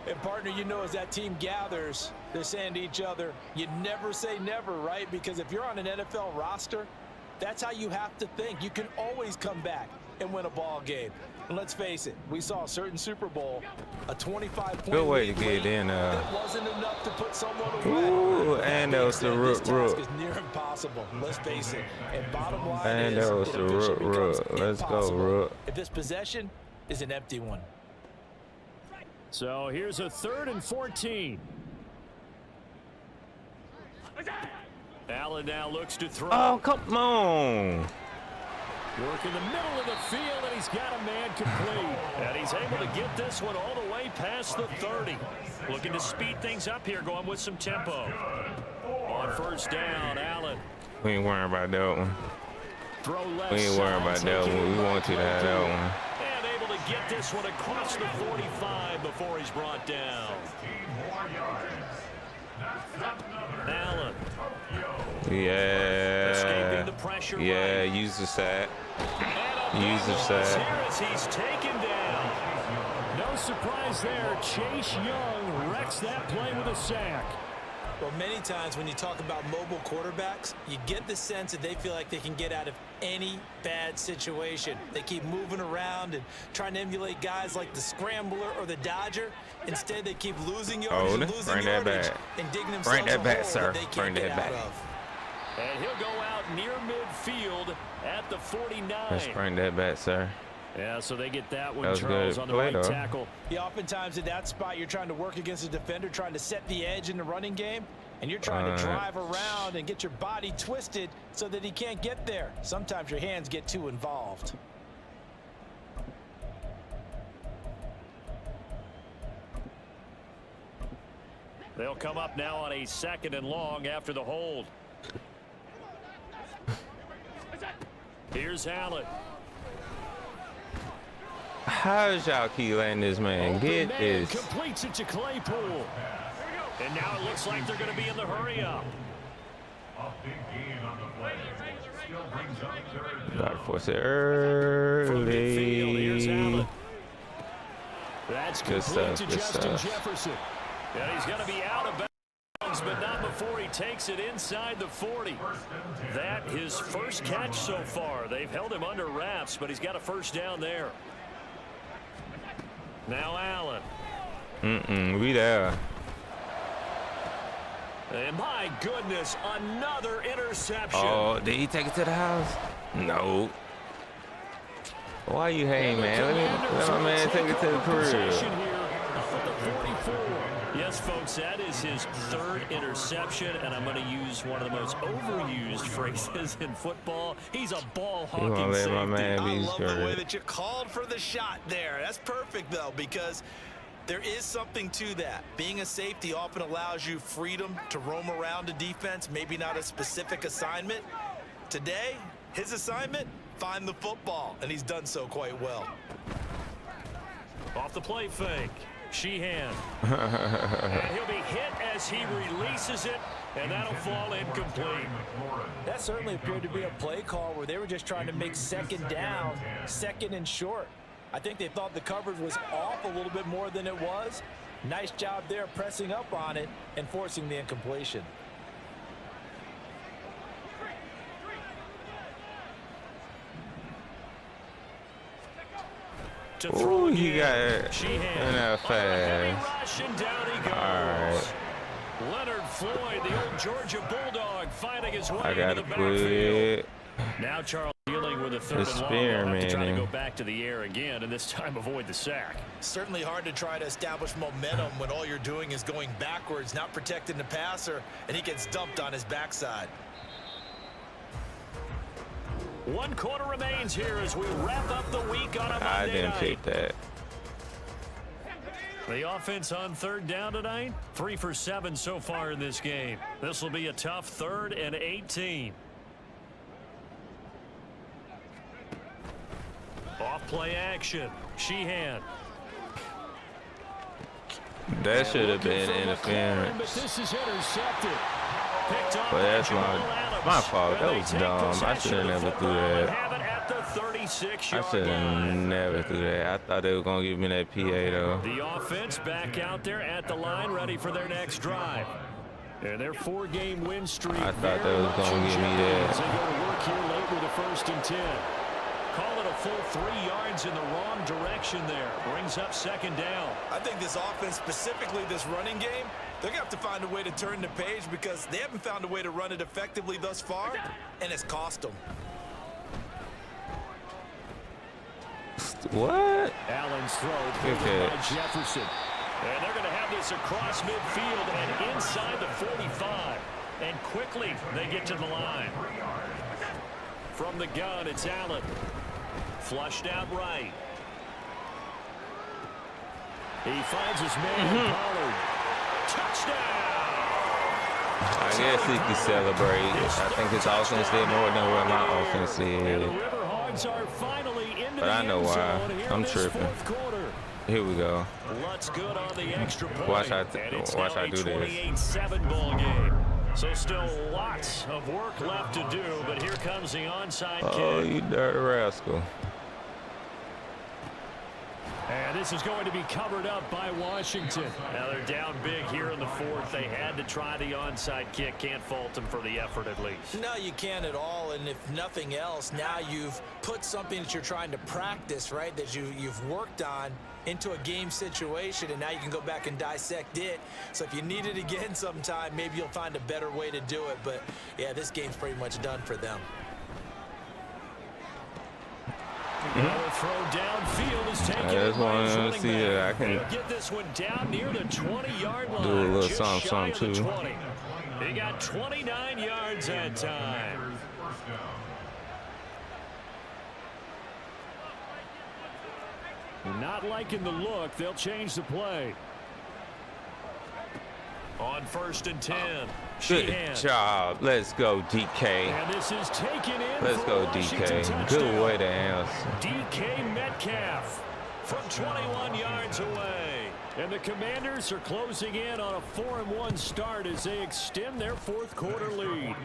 D: And, partner, you know, as that team gathers, they're saying to each other, you never say never, right? Because if you're on an NFL roster, that's how you have to think. You can always come back and win a ball game. And let's face it, we saw a certain Super Bowl, a 25-point
A: Good way to
D: lead
A: get in.
D: that wasn't enough to put someone away.
A: Ooh, and And that was the
D: this task
A: rook.
D: is near impossible. Let's face it. And bottom line
A: And
D: is,
A: that was
D: it
A: the
D: officially becomes
A: rook. Let's go,
D: impossible
A: rook.
D: if this possession is an empty one.
B: So here's a 3rd and 14. Allen now looks to throw.
A: Oh, come on.
B: Work in the middle of the field, and he's got a man complete. And he's able to get this one all the way past the 30. Looking to speed things up here, going with some tempo. On 1st down, Allen.
A: We ain't worrying about that one.
B: Throw left
A: We ain't worrying about
B: side,
A: that
B: taking
A: one. We
B: it
A: want you to have that one.
B: And able to get this one across the 45 before he's brought down. Allen. Escaping the
A: Yeah.
B: pressure
A: Yeah,
B: right.
A: use the sack.
B: And a
A: Use the
B: big
A: sack.
B: loss here as he's taken down. No surprise there. Chase Young wrecks that play with a sack.
D: Well, many times when you talk about mobile quarterbacks, you get the sense that they feel like they can get out of any bad situation. They keep moving around and trying to emulate guys like the Scrambler or the Dodger. Instead, they keep losing yardage
A: Hold
D: and
A: it.
D: losing
A: Bring that
D: yardage
A: back.
D: and digging
A: Bring
D: themselves
A: that
D: a
A: back,
D: hole
A: sir.
D: that they can't
A: Bring
D: get
A: that
D: out
A: back.
D: of.
B: And he'll go out near midfield at the 49.
A: Let's bring that back, sir.
B: Yeah, so they get that one,
A: That was
B: Charles,
A: good
B: on the
A: play,
B: right
A: though.
B: tackle.
D: Yeah, oftentimes in that spot, you're trying to work against a defender, trying to set the edge in the running game, and you're trying to drive around and get your body twisted so that he can't get there. Sometimes your hands get too involved.
B: They'll come up now on a 2nd and long after the hold. Here's Allen.
A: How's y'all keep letting this man
B: Open
A: get
B: man
A: this?
B: completes it to Claypool. And now it looks like they're going to be in the hurry up.
C: A big gain on the play. Still brings up 3rd
A: Gotta
C: down.
A: force it
B: From midfield, here's Allen.
A: early.
B: That's
A: Good
B: complete
A: stuff,
B: to
A: good
B: Justin
A: stuff.
B: Jefferson. And he's going to be out of bounds, but not before he takes it inside the 40. That his first catch so far. They've held him under wraps, but he's got a 1st down there. Now Allen.
A: We there.
B: And my goodness, another interception.
A: Oh, did he take it to the house? No. Why you hating, man? Let my man take it to the crib.
B: Yes, folks, that is his 3rd interception, and I'm going to use one of the most overused phrases in football. He's a
A: You
B: ball-hawking
A: wanna let my
B: safety.
A: man
D: I
A: be
D: love the way
A: scared?
D: that you called for the shot there. That's perfect, though, because there is something to that. Being a safety often allows you freedom to roam around a defense, maybe not a specific assignment. Today, his assignment, find the football, and he's done so quite well.
B: Off the play fake. Sheehan. And he'll be hit as he releases it, and that'll fall incomplete.
D: That certainly appeared to be a play call where they were just trying to make 2nd down, 2nd and short. I think they thought the coverage was off a little bit more than it was. Nice job there pressing up on it and forcing the incompletion.
B: To throw
A: Ooh, he
B: again.
A: got it.
B: Sheehan.
A: And that fast.
B: Rush, and down he goes.
A: All right.
B: Leonard Floyd, the old Georgia Bulldog, finding his way
A: I
B: into
A: got
B: the
A: to
B: backfield.
A: quit.
B: Now Charles dealing with a 3rd and long. They'll have to try to go back to the air again, and this time avoid the sack.
D: Certainly hard to try to establish momentum when all you're doing is going backwards, not protecting the passer, and he gets dumped on his backside.
B: 1 quarter remains here as we wrap up the week on a Monday
A: I didn't
B: night.
A: pick that.
B: The offense on 3rd down tonight, 3 for 7 so far in this game. This will be a tough 3rd and 18. Off play action. Sheehan.
A: That should have been
B: Looking for McLaurin, but
A: interference.
B: this is intercepted. Picked up
A: But that's
B: by Jamal Adams.
A: my fault. That
B: And
A: was
B: they take
A: dumb. I
B: possession
A: should have
B: of the
A: never threw
B: football and
A: that.
B: have it at the 36-yard
A: I should have
B: line.
A: never threw that. I thought they were going to give me that PA, though.
B: The offense back out there at the line, ready for their next drive. And their 4-game win streak.
A: I thought
B: very
A: they was
B: much
A: gonna
B: in
A: give me
B: jeopardy
A: that.
B: as they go to work here late with a 1st and 10. Call it a full 3 yards in the wrong direction there. Brings up second down.
D: I think this offense, specifically this running game, they're going to have to find a way to turn the page because they haven't found a way to run it effectively thus far, and it's cost them.
A: What?
B: Allen's throw pulled in by Jefferson. And they're going to have this across midfield and inside the 45. And quickly they get to the line. From the gun, it's Allen. Flushed out right. He finds his man, Pollard. Touchdown!
A: I guess he can celebrate. I think his offense did more than what my offense did.
B: Hogs are finally into
A: But I know why. I'm tripping. Here we go.
B: Lutz good on the extra point.
A: Watch I do this.
B: 28-7 ball game. So still lots of work left to do, but here comes the onside kick.
A: Oh, you dirty rascal.
B: And this is going to be covered up by Washington. Now they're down big here in the fourth. They had to try the onside kick. Can't fault them for the effort at least.
D: No, you can't at all. And if nothing else, now you've put something that you're trying to practice, right, that you've worked on into a game situation, and now you can go back and dissect it. So if you need it again sometime, maybe you'll find a better way to do it. But, yeah, this game's pretty much done for them.
B: Another throw downfield is taken.
A: I just want to see it. I can
B: get this one down near the 20-yard line.
A: do a little
B: just
A: something too.
B: 20. He got 29 yards that time. Not liking the look. They'll change the play. On 1st and 10.
A: Good job. Let's go, DK.
B: And this is taken in.
A: Let's go, DK. Good way to answer.
B: DK Metcalf from 21 yards away. And the Commanders are closing in on a 4-1 start as they extend their fourth quarter lead.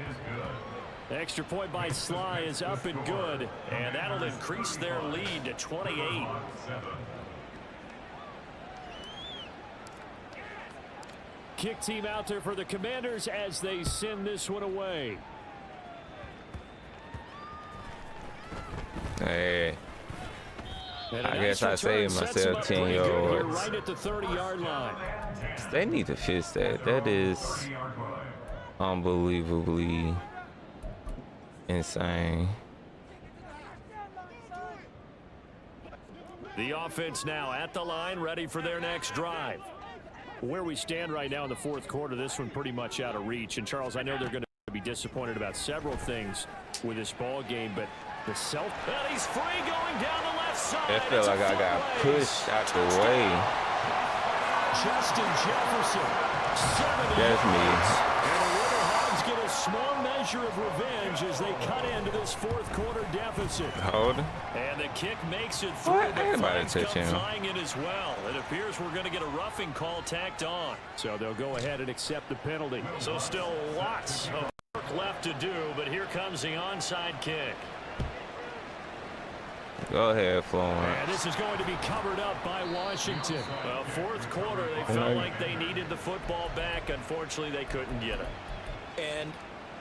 B: Extra point by Sly is up and good, and that'll increase their lead to 28. Kick team out there for the Commanders as they send this one away.
A: Hey. I guess I saved myself 10 yards.
B: Right at the 30-yard line.
A: They need to fix that. That is unbelievably insane.
B: The offense now at the line, ready for their next drive. Where we stand right now in the fourth quarter, this one pretty much out of reach. And Charles, I know they're going to be disappointed about several things with this ball game, but the and he's free going down the left side.
A: It felt like I got pushed out the way.
B: Justin Jefferson, 70
A: That's me.
B: And the River Hogs get a small measure of revenge as they cut into this fourth quarter deficit.
A: Hold.
B: And the kick makes it through.
A: What?
B: The
A: Everybody
B: flags come
A: touch him.
B: flying in as well. It appears we're going to get a roughing call tacked on. So they'll go ahead and accept the penalty. So still lots of work left to do, but here comes the onside kick.
A: Go ahead, Florence.
B: And this is going to be covered up by Washington. Well, fourth quarter, they felt like they needed the football back. Unfortunately, they couldn't get it.
D: And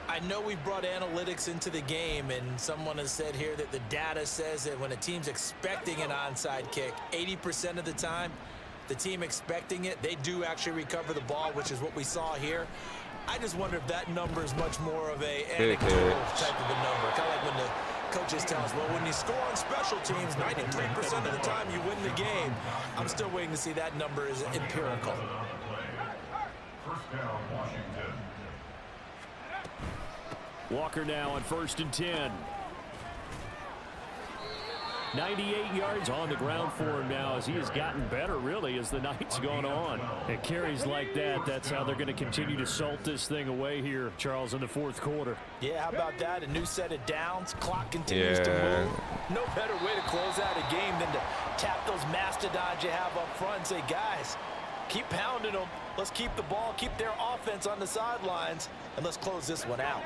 D: I know we brought analytics into the game, and someone has said here that the data says that when a team's expecting an onside kick, 80% of the time, the team expecting it, they do actually recover the ball, which is what we saw here. I just wonder if that number is much more of a anecdotal type of a number. Kind of like when the coaches tell us, well, when you score on special teams, 93% of the time you win the game. I'm still waiting to see that number is empirical.
C: First down, Washington.
B: Walker now on 1st and 10. 98 yards on the ground for him now as he has gotten better, really, as the night's gone on. It carries like that. That's how they're going to continue to salt this thing away here, Charles, in the fourth quarter.
D: Yeah, how about that? A new set of downs. Clock continues to move. No better way to close out a game than to tap those mastodons you have up front and say, guys, keep pounding them. Let's keep the ball, keep their offense on the sidelines, and let's close this one out.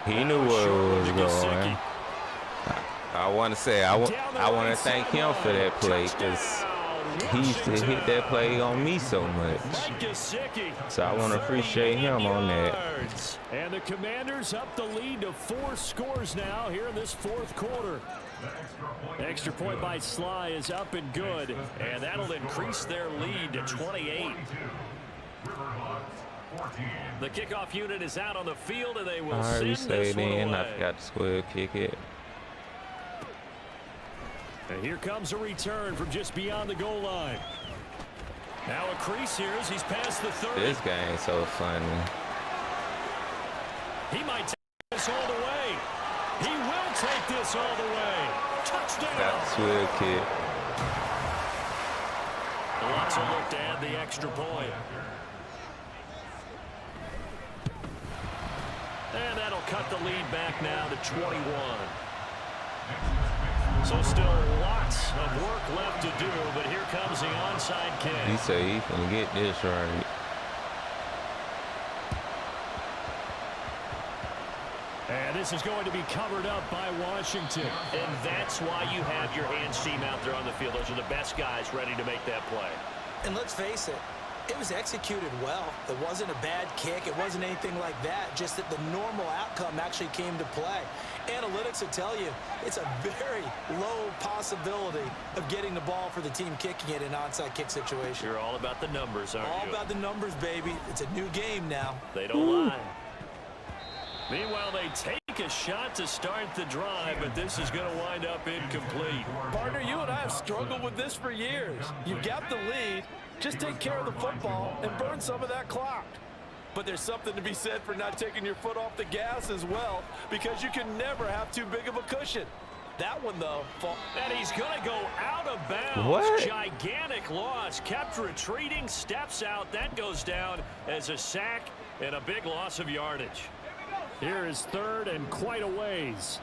A: He knew where it was going. I want to say I want to thank him for that play because he used to hit that play on me so much. So I want to appreciate him on that.
B: And the Commanders up the lead to 4 scores now here in this 4th quarter. Extra point by Sly is up and good, and that'll increase their lead to 28. The kickoff unit is out on the field, and they will send this one away.
A: I forgot to square kick it.
B: And here comes a return from just beyond the goal line. Now a crease here as he's past the 30.
A: This game's so funny.
B: He might take this all the way. He will take this all the way. Touchdown.
A: Got the square kick.
B: Lots of look to add the extra point. And that'll cut the lead back now to 21. So still lots of work left to do, but here comes the onside kick.
A: He said he can get this right.
B: And this is going to be covered up by Washington. And that's why you have your hands team out there on the field. Those are the best guys ready to make that play.
D: And let's face it, it was executed well. It wasn't a bad kick. It wasn't anything like that. Just that the normal outcome actually came to play. Analytics will tell you it's a very low possibility of getting the ball for the team kicking it in an onside kick situation.
B: You're all about the numbers, aren't you?
D: All about the numbers, baby. It's a new game now.
B: They don't lie. Meanwhile, they take a shot to start the drive, but this is going to wind up incomplete.
F: Partner, you and I have struggled with this for years. You've got the lead. Just take care of the football and burn some of that clock. But there's something to be said for not taking your foot off the gas as well, because you can never have too big of a cushion. That one, though.
B: And he's going to go out of bounds.
A: What?
B: Gigantic loss. Kept retreating, steps out. That goes down as a sack and a big loss of yardage. Here is 3rd and quite a ways.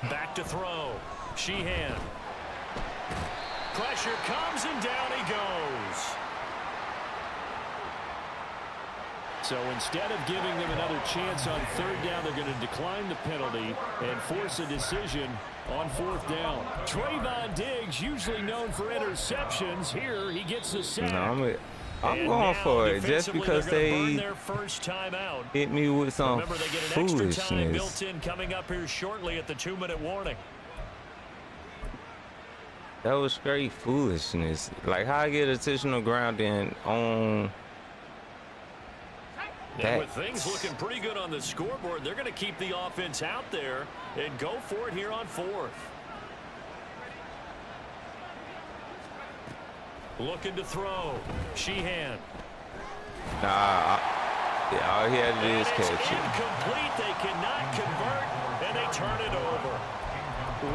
B: Back to throw. Sheehan. Pressure comes and down he goes. So instead of giving them another chance on 3rd down, they're going to decline the penalty and force a decision on 4th down. Trayvon Diggs, usually known for interceptions. Here he gets the sack.
A: No, I'm going for it just because they hit me with some
B: Remember, they get an extra time
A: foolishness.
B: built in coming up here shortly at the 2-minute warning.
A: That was straight foolishness. Like, how I get additional grounding on that?
B: And with things looking pretty good on the scoreboard, they're going to keep the offense out there and go for it here on 4th. Looking to throw. Sheehan.
A: All he had to do is catch it.
B: Incomplete. They cannot convert, and they turn it over.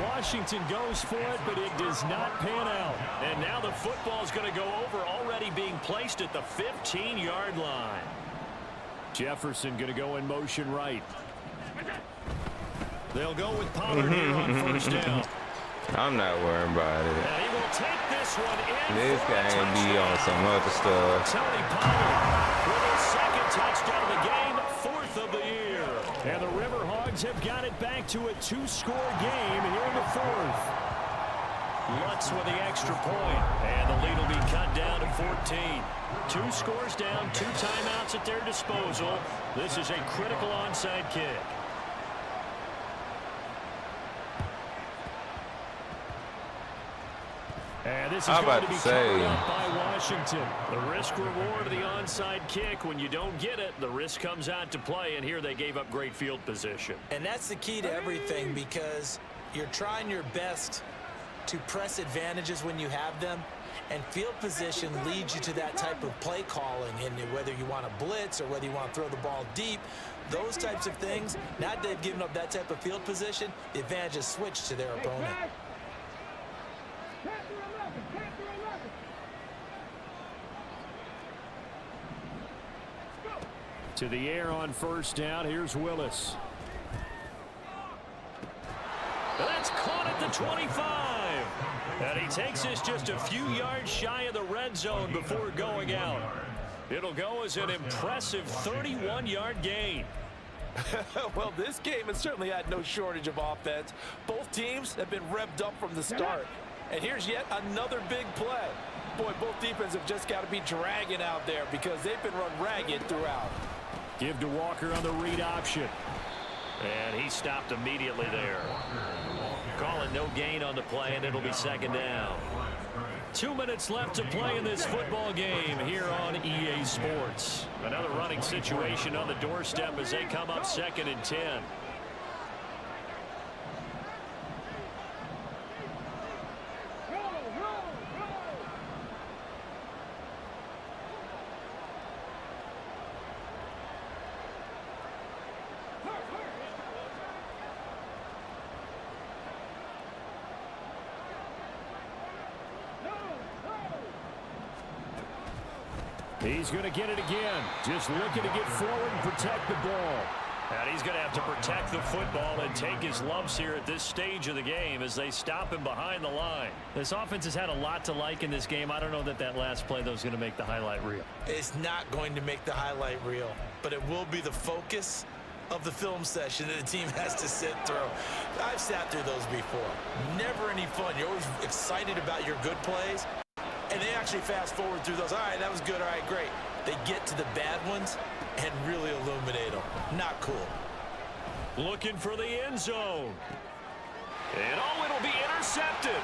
B: Washington goes for it, but it does not pan out. And now the football's going to go over, already being placed at the 15-yard line. Jefferson going to go in motion right. They'll go with Pollard here on 1st down.
A: I'm not worried about it.
B: And he will take this one in.
A: This guy ain't be on some other stuff.
B: Tony Pollard with his 2nd touchdown of the game, 4th of the year. And the River Hogs have got it back to a 2-score game here in the 4th. Lutz with the extra point, and the lead will be cut down to 14. 2 scores down, 2 timeouts at their disposal. This is a critical onside kick. And this is going to be covered up by Washington. The risk reward of the onside kick. When you don't get it, the risk comes out to play, and here they gave up great field position.
D: And that's the key to everything, because you're trying your best to press advantages when you have them, and field position leads you to that type of play calling. And whether you want to blitz or whether you want to throw the ball deep, those types of things, now that they've given up that type of field position, the advantage is switched to their opponent.
B: To the air on 1st down. Here's Willis. That's caught at the 25. And he takes this just a few yards shy of the red zone before going out. It'll go as an impressive 31-yard gain.
F: Well, this game has certainly had no shortage of offense. Both teams have been revved up from the start. And here's yet another big play. Boy, both defenses have just got to be dragging out there because they've been run ragged throughout.
B: Give to Walker on the read option. And he stopped immediately there. Calling no gain on the play, and it'll be second down. 2 minutes left to play in this football game here on EA Sports. Another running situation on the doorstep as they come up 2nd and 10. He's going to get it again. Just looking to get forward and protect the ball. And he's going to have to protect the football and take his lumps here at this stage of the game as they stop him behind the line. This offense has had a lot to like in this game. I don't know that that last play, though, is going to make the highlight reel.
D: It's not going to make the highlight reel, but it will be the focus of the film session that the team has to sit through. I've sat through those before. Never any fun. You're always excited about your good plays. And they actually fast forward through those. All right, that was good. All right, great. They get to the bad ones and really illuminate them. Not cool.
B: Looking for the end zone. And oh, it'll be intercepted.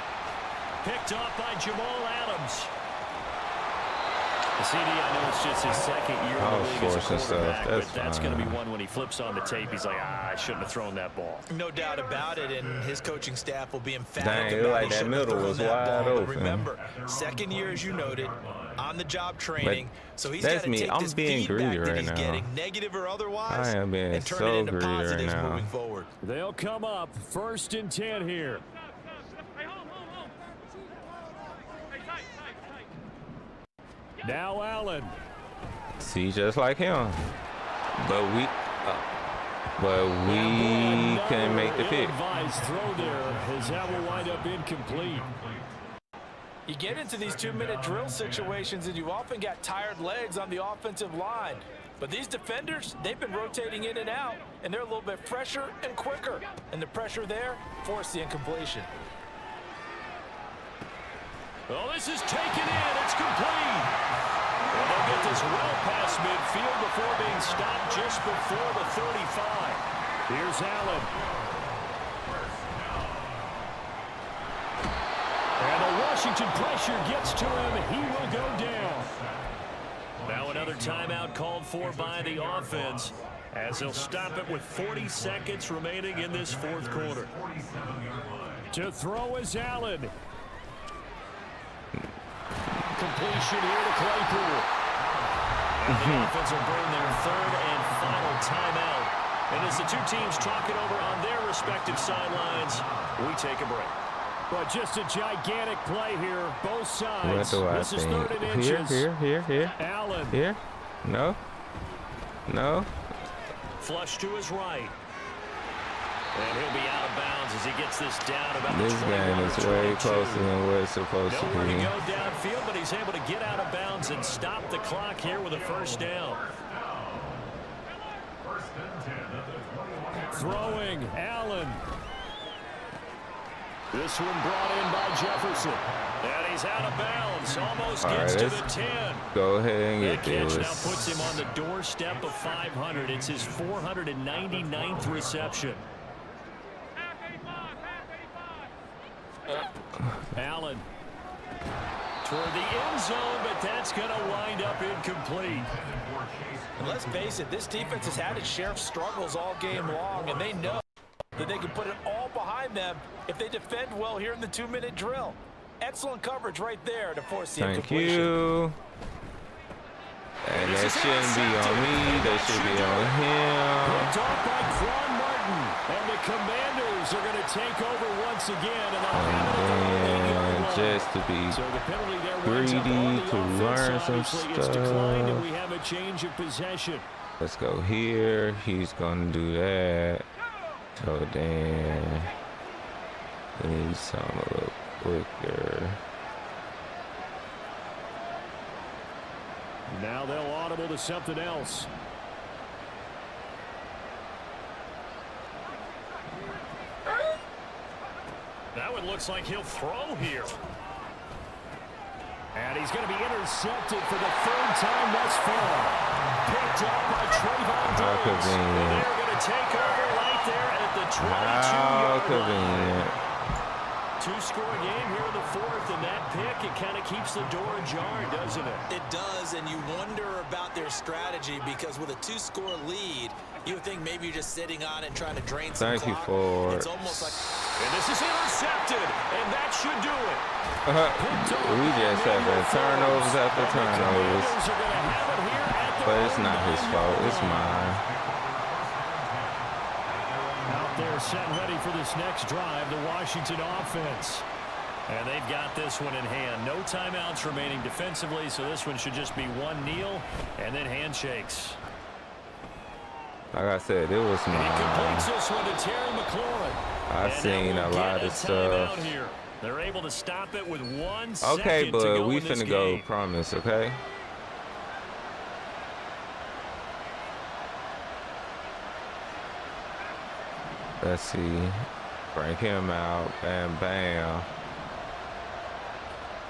B: Picked off by Jamal Adams. The CD, I know it's just his second year in the league as a quarterback, but that's going to be one when he flips on the tape. He's like, I shouldn't have thrown that ball.
D: No doubt about it, and his coaching staff will be emphatic
A: Dang,
D: about
A: like that middle was wide open.
D: But remember, second year, as you noted, on-the-job training, so he's got to take
A: I'm
D: this
A: being
D: feedback
A: greedy
D: that
A: right
D: he's
A: now.
D: getting, negative or otherwise,
A: I am being
D: and turn
A: so
D: it into
A: greedy right
D: positives
A: now.
D: moving forward.
B: They'll come up 1st and 10 here. Now Allen.
A: See, just like him, but we couldn't make the pick.
B: Advised throw there as that will wind up incomplete.
F: You get into these 2-minute drill situations, and you often got tired legs on the offensive line. But these defenders, they've been rotating in and out, and they're a little bit fresher and quicker. And the pressure there forced the incompletion.
B: Well, this is taken in. It's complete. And they'll get this well past midfield before being stopped just before the 35. Here's Allen. And the Washington pressure gets to him. He will go down. Now another timeout called for by the offense as they'll stop it with 40 seconds remaining in this 4th quarter. To throw is Allen. Completion here to Claypool. And the offense will bring their 3rd and final timeout. And as the two teams talk it over on their respective sidelines, we take a break. But just a gigantic play here, both sides.
A: What do I
B: this is
A: think?
B: 3rd and inches.
A: Here.
B: Allen.
A: Here. No.
B: Flush to his right. And he'll be out of bounds as he gets this down about
A: This
B: the
A: game is way closer than what it's supposed to
B: Nowhere to
A: be.
B: go downfield, but he's able to get out of bounds and stop the clock here with a 1st down. Throwing, Allen. This one brought in by Jefferson. And he's out of bounds. Almost gets to the 10.
A: Go ahead and
B: That
A: get
B: catch
A: this.
B: now puts him on the doorstep of 500. It's his 499th reception. Allen toward the end zone, but that's going to wind up incomplete.
D: And let's face it, this defense has had its share of struggles all game long, and they know that they can put it all behind them if they defend well here in the 2-minute drill. Excellent coverage right there to force the incompletion.
A: Thank you. And that shouldn't be on me. That should be on him.
B: Picked off by Quan Martin. And the Commanders are going to take over once again.
A: And just to be greedy, to learn some stuff.
B: We have a change of possession.
A: Let's go here. He's going to do that. So then we need something a little quicker.
B: Now they'll audible to something else. That one looks like he'll throw here. And he's going to be intercepted for the third time thus far. Picked up by Trayvon Diggs. And they're going to take over right there at the 22-yard line. Two-score game here in the fourth, and that pick, it kind of keeps the door ajar, doesn't it?
D: It does, and you wonder about their strategy because with a two-score lead, you would think maybe you're just sitting on it trying to drain some clock.
A: Thank you for
D: It's almost like...
B: And this is intercepted, and that should do it.
A: We just having turnovers after turnovers. But it's not his fault. It's mine.
B: Out there set ready for this next drive, the Washington offense. And they've got this one in hand. No timeouts remaining defensively, so this one should just be one kneel and then handshakes.
A: Like I said, it was mine.
B: He completes this one to Terry McLaurin.
A: I've seen a lot of stuff.
B: Here. They're able to stop it with 1 second
A: Okay, but
B: to go
A: we
B: in this
A: finna go,
B: game.
A: promise, okay? Let's see. Break him out. Bam, bam.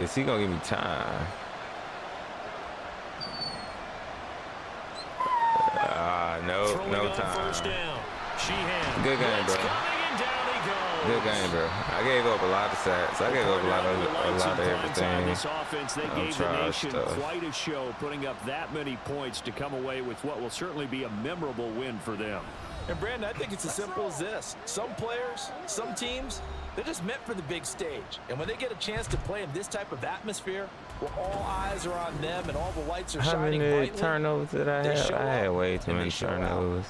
A: Is he gonna give me time? No, no time.
B: First down. Sheehan.
A: Good game, bro. Good game, bro. I gave up a lot of sacks. I gave up a lot of everything.
B: This offense, they gave the nation quite a show, putting up that many points to come away with what will certainly be a memorable win for them.
F: And Brandon, I think it's as simple as this. Some players, some teams, they're just meant for the big stage. And when they get a chance to play in this type of atmosphere, where all eyes are on them and all the lights are shining brightly.
A: How many turnovers did I have? I had way too many turnovers.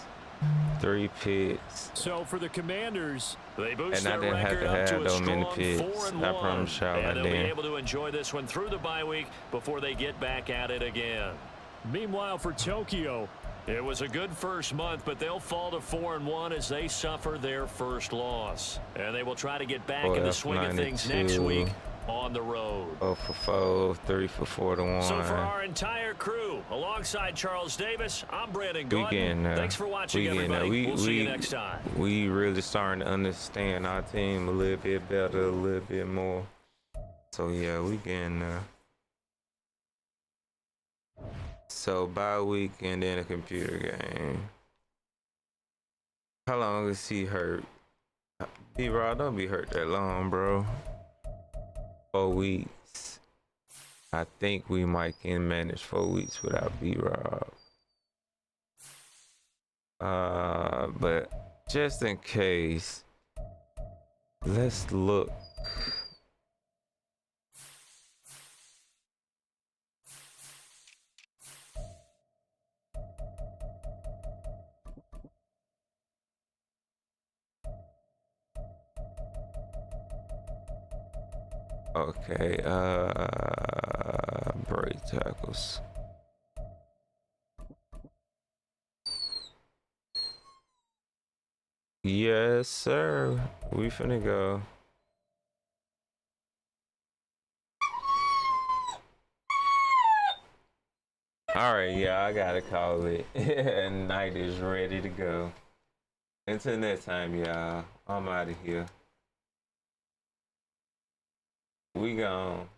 A: 3 picks.
B: So for the Commanders, they boost
A: and I
B: their
A: didn't have
B: record
A: to
B: up
A: have
B: to a
A: those many
B: strong
A: picks.
B: 4-1.
A: I promise y'all I
B: and they'll be
A: did.
B: able to enjoy this one through the bye week before they get back at it again. Meanwhile, for Tokyo, it was a good first month, but they'll fall to 4-1 as they suffer their first loss. And they will try to get back in the swing of things next week on the road.
A: 0 for 4, 3 for 4 to 1.
B: So for our entire crew, alongside Charles Davis, I'm Brandon Gordon. Thanks for watching, everybody. We'll see you next time.
A: We really starting to understand our team a little bit better, a little bit more. So yeah, we getting so bye week and then a computer game. How long is he hurt? B-Rod, don't be hurt that long, bro. 4 weeks. I think we might can manage 4 weeks without B-Rob. But just in case, let's look. Okay, break tackles. Yes, sir. We finna go. All right, yeah, I gotta call it. Night is ready to go. Until next time, y'all, I'm out of here. We gone.